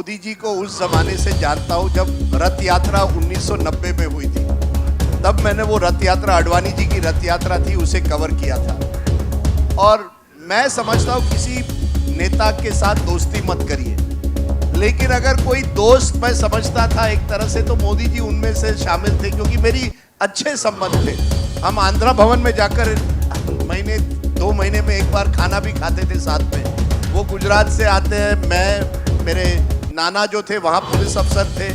मोदी जी को उस जमाने से जानता हूं जब रथ यात्रा 1990 में हुई थी। तब मैंने वो रथ यात्रा, आडवाणी जी की रथ यात्रा थी, उसे कवर किया था। और मैं समझता हूं किसी नेता के साथ दोस्ती मत करिए, लेकिन अगर कोई दोस्त मैं समझता था एक तरह से तो मोदी जी उनमें से शामिल थे, क्योंकि मेरी अच्छे संबंध थे। हम आंध्रा भवन में जाकर महीने 2 महीने में एक बार खाना भी खाते थे साथ में। वो गुजरात से आते हैं, मैं, मेरे नाना जो थे वहाँ पुलिस अफसर थे,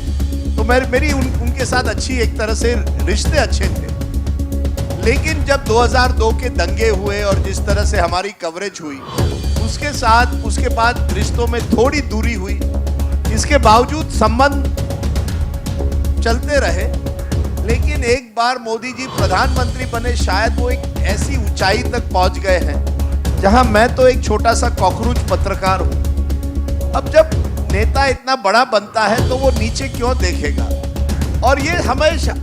तो मेरी उनके साथ अच्छी एक तरह से रिश्ते अच्छे थे। लेकिन जब 2002 के दंगे हुए और जिस तरह से हमारी कवरेज हुई, उसके बाद रिश्तों में थोड़ी दूरी हुई। इसके बावजूद संबंध चलते रहे। लेकिन एक बार मोदी जी प्रधानमंत्री बने, शायद वो एक ऐसी ऊंचाई तक पहुंच गए हैं जहां मैं तो एक छोटा सा कॉकरोच पत्रकार हूं। अब जब नेता इतना बड़ा बनता है तो वो नीचे क्यों देखेगा? और ये हमेशा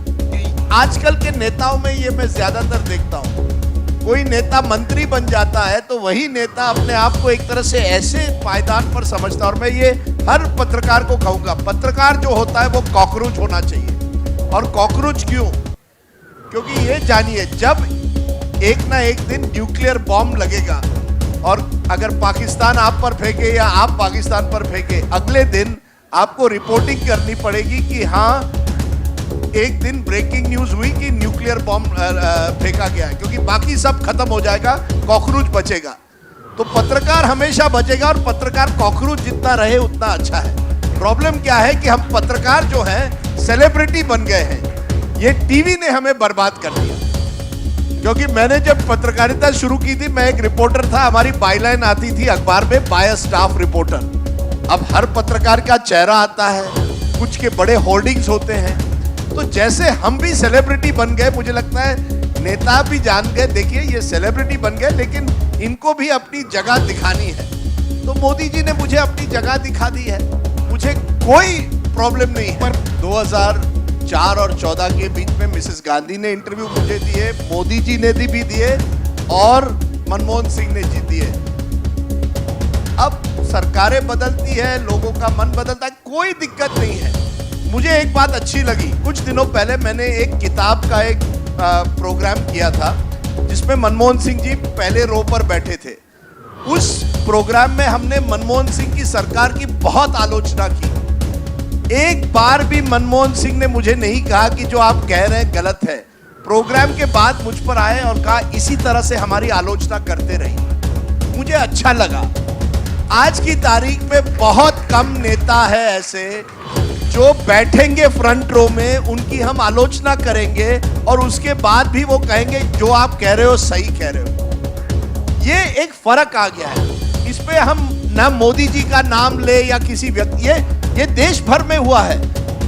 आजकल के नेताओं में ये मैं ज्यादातर देखता हूं। कोई नेता मंत्री बन जाता है तो वही नेता अपने आप को एक तरह से ऐसे पायदान पर समझता है। और मैं ये हर पत्रकार को कहूंगा, पत्रकार जो होता है वो कॉकरोच होना चाहिए। और कॉकरोच क्यों? क्योंकि ये जानिए, जब एक ना एक दिन न्यूक्लियर बॉम्ब लगेगा और अगर पाकिस्तान आप पर फेंके या आप पाकिस्तान पर फेंके, अगले दिन आपको रिपोर्टिंग करनी पड़ेगी कि हाँ, एक दिन ब्रेकिंग न्यूज हुई कि न्यूक्लियर बॉम्ब फेंका गया है, क्योंकि बाकी सब खत्म हो जाएगा, कॉकरोच बचेगा। तो पत्रकार हमेशा बचेगा, और पत्रकार कॉकरोच जितना रहे उतना अच्छा है। प्रॉब्लम क्या है कि हम पत्रकार जो है सेलिब्रिटी बन गए हैं। ये टीवी ने हमें बर्बाद कर दिया। क्योंकि मैंने जब पत्रकारिता शुरू की थी, मैं एक रिपोर्टर था, हमारी बाईलाइन आती थी अखबार में, बाय स्टाफ रिपोर्टर। अब हर पत्रकार का चेहरा आता है, कुछ के बड़े होर्डिंग्स होते हैं। तो जैसे हम भी सेलिब्रिटी बन गए, मुझे लगता है नेता भी जान गए, देखिए ये सेलिब्रिटी बन गए, लेकिन इनको भी अपनी जगह दिखानी है। तो मोदी जी ने मुझे अपनी जगह दिखा दी है, मुझे कोई प्रॉब्लम नहीं है। पर 2004 और 14 के बीच में मिसेस गांधी ने इंटरव्यू मुझे दिए, मोदी जी ने भी दिए और मनमोहन सिंह ने जी दिए। अब सरकारें बदलती है, लोगों का मन बदलता है, कोई दिक्कत नहीं है। मुझे एक बात अच्छी लगी, कुछ दिनों पहले मैंने एक किताब का एक प्रोग्राम किया था जिसमें मनमोहन सिंह जी पहले रो पर बैठे थे। उस प्रोग्राम में हमने मनमोहन सिंह की सरकार की बहुत आलोचना की। एक बार भी मनमोहन सिंह ने मुझे नहीं कहा कि जो आप कह रहे हैं गलत है। प्रोग्राम के बाद मुझ पर आए और कहा इसी तरह से हमारी आलोचना करते रहिए। मुझे अच्छा लगा। आज की तारीख में बहुत कम नेता है ऐसे जो बैठेंगे फ्रंट रो में, उनकी हम आलोचना करेंगे और उसके बाद भी वो कहेंगे जो आप कह रहे हो सही कह रहे हो। ये एक फर्क आ गया है। इस पे हम ना मोदी जी का नाम ले या किसी व्यक्ति, ये देश भर में हुआ है।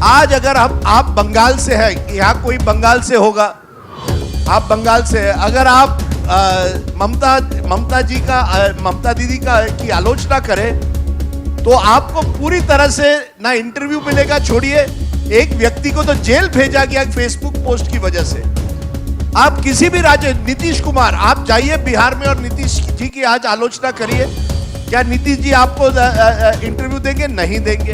आज अगर आप बंगाल से हैं, यहाँ कोई बंगाल से होगा, आप बंगाल से है, अगर आप ममता दीदी की आलोचना करें तो आपको पूरी तरह से ना इंटरव्यू मिलेगा, छोड़िए एक व्यक्ति को तो जेल भेजा गया फेसबुक पोस्ट की वजह से। आप किसी भी राज्य, नीतीश कुमार, आप जाइए बिहार में और नीतीश जी की आज आलोचना करिए, क्या नीतीश जी आपको इंटरव्यू देंगे? नहीं देंगे।